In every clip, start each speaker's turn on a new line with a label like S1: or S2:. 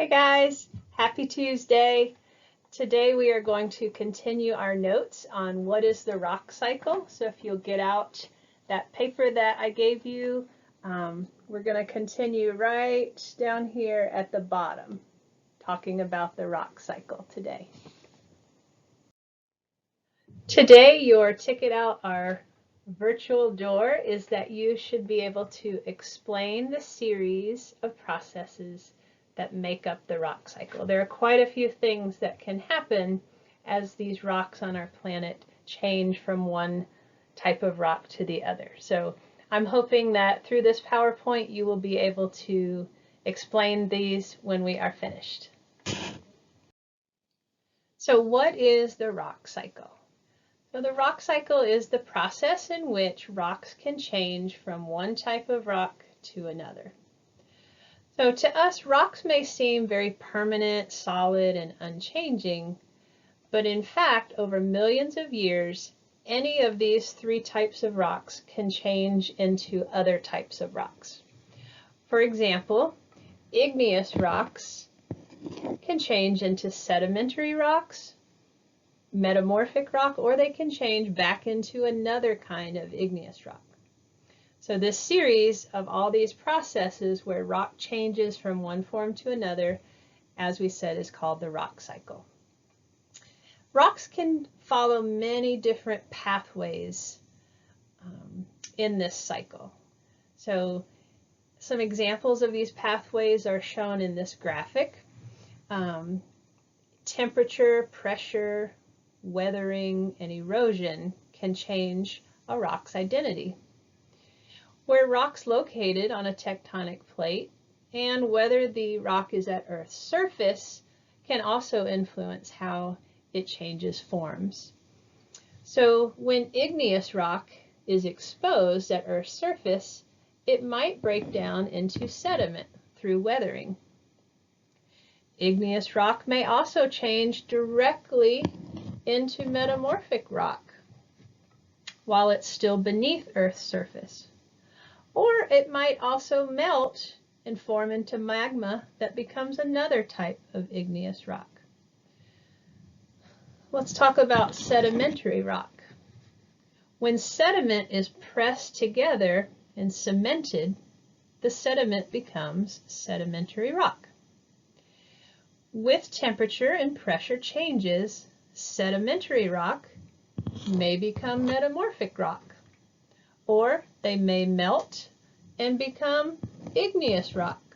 S1: Hi guys, happy Tuesday. Today we are going to continue our notes on what is the rock cycle. So if you'll get out that paper that I gave you, we're going to continue right down here at the bottom, talking about the rock cycle today. Today your ticket out our virtual door is that you should be able to explain the series of processes that make up the rock cycle. There are quite a few things that can happen as these rocks on our planet change from one type of rock to the other. So I'm hoping that through this PowerPoint you will be able to explain these when we are finished. So what is the rock cycle? So the rock cycle is the process in which rocks can change from one type of rock to another. So to us, rocks may seem very permanent, solid, and unchanging, but in fact, over millions of years, any of these three types of rocks can change into other types of rocks. For example, igneous rocks can change into sedimentary rocks, metamorphic rock, or they can change back into another kind of igneous rock. So this series of all these processes where rock changes from one form to another, as we said, is called the rock cycle. Rocks can follow many different pathways in this cycle. So some examples of these pathways are shown in this graphic. Temperature, pressure, weathering, and erosion can change a rock's identity. Where rock's located on a tectonic plate and whether the rock is at Earth's surface can also influence how it changes forms. So when igneous rock is exposed at Earth's surface, it might break down into sediment through weathering. Igneous rock may also change directly into metamorphic rock while it's still beneath Earth's surface. Or it might also melt and form into magma that becomes another type of igneous rock. Let's talk about sedimentary rock. When sediment is pressed together and cemented, the sediment becomes sedimentary rock. With temperature and pressure changes, sedimentary rock may become metamorphic rock, or they may melt and become igneous rock.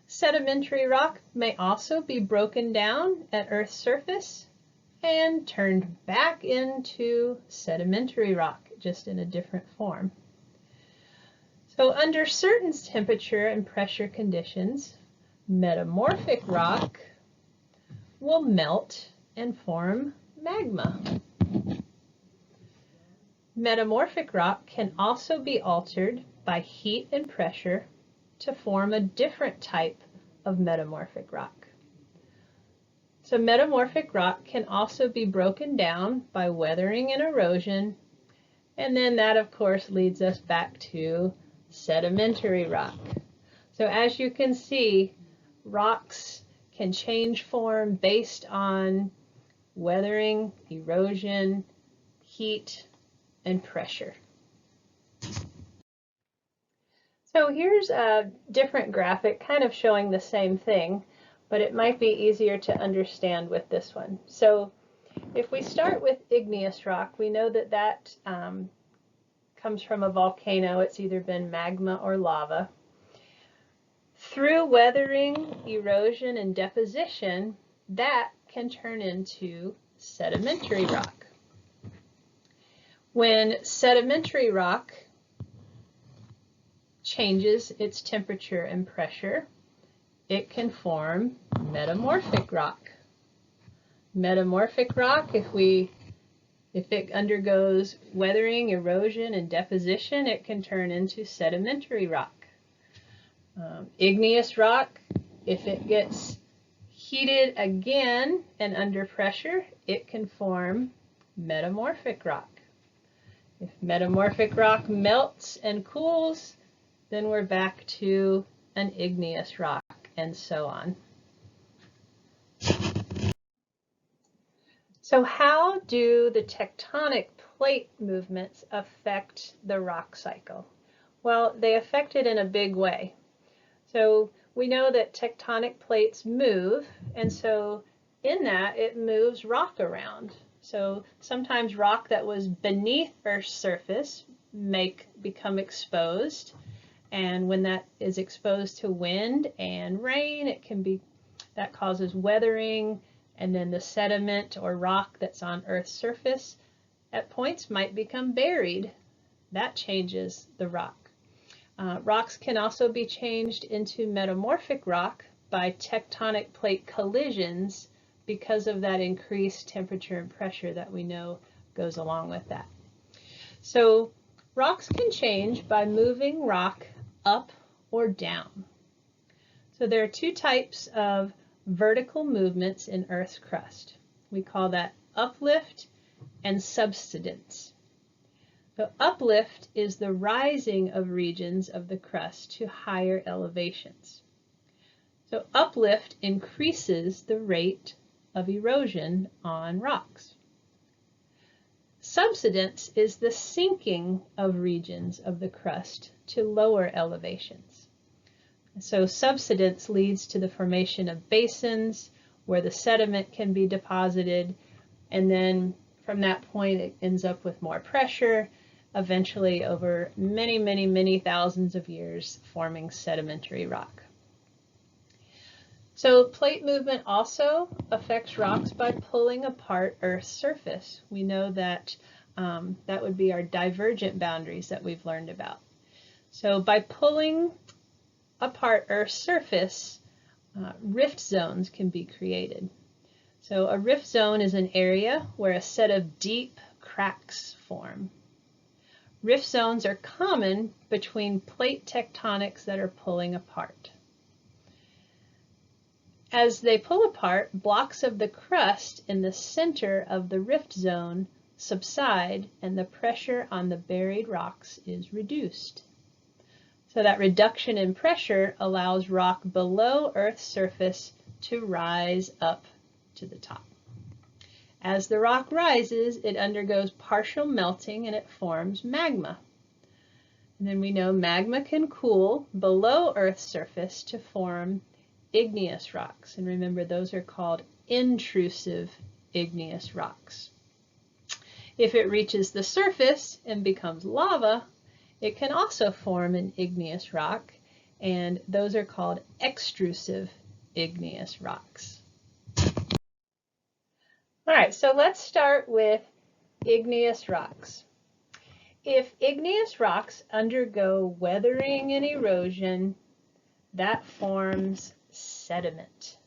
S1: Sedimentary rock may also be broken down at Earth's surface and turned back into sedimentary rock, just in a different form. So under certain temperature and pressure conditions, metamorphic rock will melt and form magma. Metamorphic rock can also be altered by heat and pressure to form a different type of metamorphic rock. So metamorphic rock can also be broken down by weathering and erosion, and then that of course leads us back to sedimentary rock. So as you can see, rocks can change form based on weathering, erosion, heat, and pressure. So here's a different graphic kind of showing the same thing, but it might be easier to understand with this one. So if we start with igneous rock, we know that that comes from a volcano. It's either been magma or lava. Through weathering, erosion, and deposition, that can turn into sedimentary rock. When sedimentary rock changes its temperature and pressure, it can form metamorphic rock. Metamorphic rock, if it undergoes weathering, erosion, and deposition, it can turn into sedimentary rock. Igneous rock, if it gets heated again and under pressure, it can form metamorphic rock. If metamorphic rock melts and cools, then we're back to an igneous rock, and so on. So how do the tectonic plate movements affect the rock cycle? Well, they affect it in a big way. So we know that tectonic plates move, and so in that it moves rock around. So sometimes rock that was beneath Earth's surface may become exposed, and when that is exposed to wind and rain, that causes weathering, and then the sediment or rock that's on Earth's surface at points might become buried. That changes the rock. Rocks can also be changed into metamorphic rock by tectonic plate collisions because of that increased temperature and pressure that we know goes along with that. So rocks can change by moving rock up or down. So there are two types of vertical movements in Earth's crust. We call that uplift and subsidence. So uplift is the rising of regions of the crust to higher elevations. So uplift increases the rate of erosion on rocks. Subsidence is the sinking of regions of the crust to lower elevations. So subsidence leads to the formation of basins where the sediment can be deposited, and then from that point it ends up with more pressure, eventually over many, many, many thousands of years forming sedimentary rock. So plate movement also affects rocks by pulling apart Earth's surface. We know that that would be our divergent boundaries that we've learned about. So by pulling apart Earth's surface, rift zones can be created. So a rift zone is an area where a set of deep cracks form. Rift zones are common between plate tectonics that are pulling apart. As they pull apart, blocks of the crust in the center of the rift zone subside, and the pressure on the buried rocks is reduced. So that reduction in pressure allows rock below Earth's surface to rise up to the top. As the rock rises, it undergoes partial melting and it forms magma. And then we know magma can cool below Earth's surface to form igneous rocks. And remember, those are called intrusive igneous rocks. If it reaches the surface and becomes lava, it can also form an igneous rock, and those are called extrusive igneous rocks. All right, so let's start with igneous rocks. If igneous rocks undergo weathering and erosion, that forms sediment.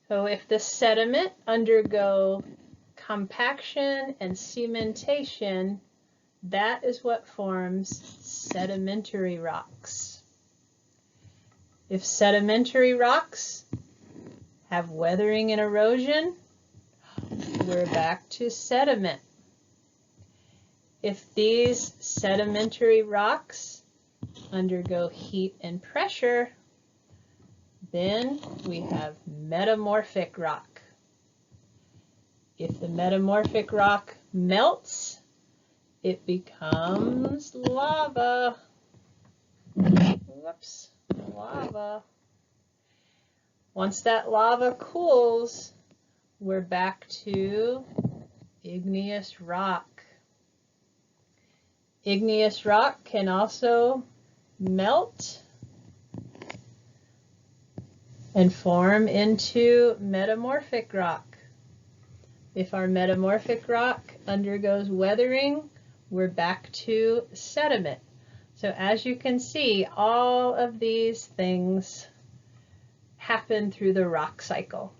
S1: So if the sediment undergo compaction and cementation, that is what forms sedimentary rocks. If sedimentary rocks have weathering and erosion, we're back to sediment. If these sedimentary rocks undergo heat and pressure, then we have metamorphic rock. If the metamorphic rock melts, it becomes lava. Whoops, lava. Once that lava cools, we're back to igneous rock. Igneous rock can also melt and form into metamorphic rock. If our metamorphic rock undergoes weathering, we're back to sediment. So as you can see, all of these things happen through the rock cycle.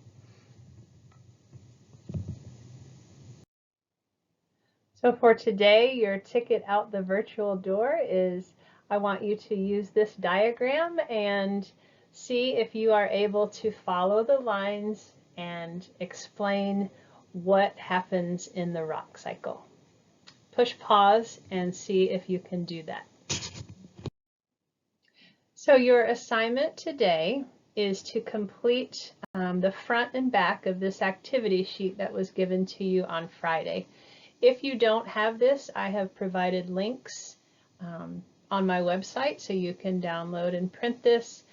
S1: So for today, your ticket out the virtual door is, I want you to use this diagram and see if you are able to follow the lines and explain what happens in the rock cycle. Push pause and see if you can do that. So your assignment today is to complete the front and back of this activity sheet that was given to you on Friday. If you don't have this, I have provided links on my website so you can download and print this.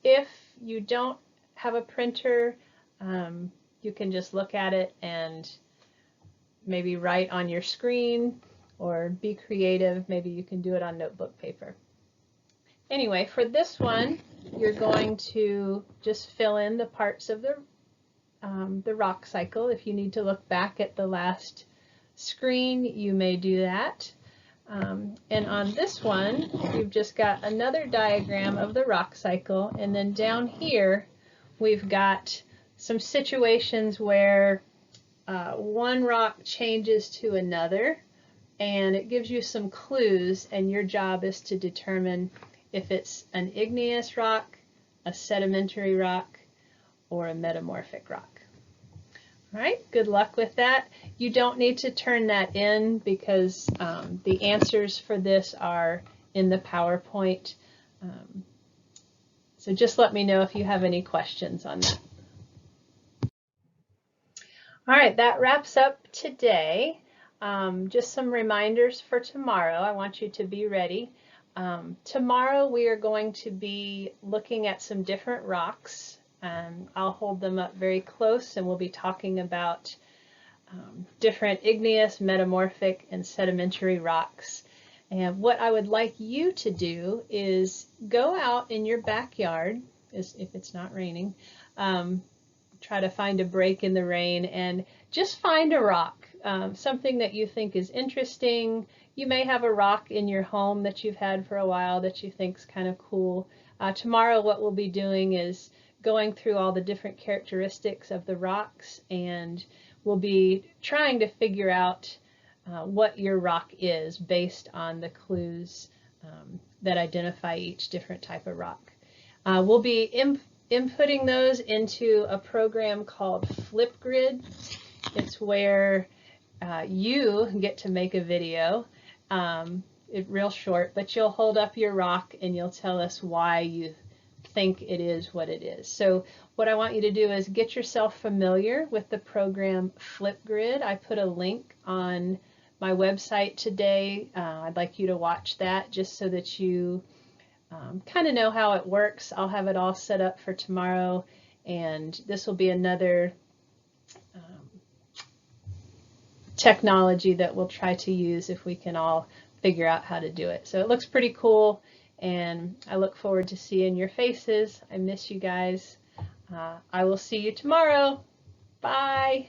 S1: If you don't have a printer, you can just look at it and maybe write on your screen or be creative. Maybe you can do it on notebook paper. Anyway, for this one, you're going to just fill in the parts of the rock cycle. If you need to look back at the last screen, you may do that. And on this one, you've just got another diagram of the rock cycle, and then down here we've got some situations where one rock changes to another, and it gives you some clues, and your job is to determine if it's an igneous rock, a sedimentary rock, or a metamorphic rock. All right, good luck with that. You don't need to turn that in because the answers for this are in the PowerPoint. So just let me know if you have any questions on that. All right, that wraps up today. Just some reminders for tomorrow. I want you to be ready. Tomorrow we are going to be looking at some different rocks. I'll hold them up very close and we'll be talking about different igneous, metamorphic, and sedimentary rocks. And what I would like you to do is go out in your backyard, if it's not raining, try to find a break in the rain and just find a rock, something that you think is interesting. You may have a rock in your home that you've had for a while that you think is kind of cool. Tomorrow what we'll be doing is going through all the different characteristics of the rocks, and we'll be trying to figure out what your rock is based on the clues that identify each different type of rock. We'll be inputting those into a program called Flipgrid. It's where you get to make a video. It's real short, but you'll hold up your rock and you'll tell us why you think it is what it is. So what I want you to do is get yourself familiar with the program Flipgrid. I put a link on my website today. I'd like you to watch that just so that you kind of know how it works. I'll have it all set up for tomorrow, and this will be another technology that we'll try to use if we can all figure out how to do it. So it looks pretty cool, and I look forward to seeing your faces. I miss you guys. I will see you tomorrow. Bye.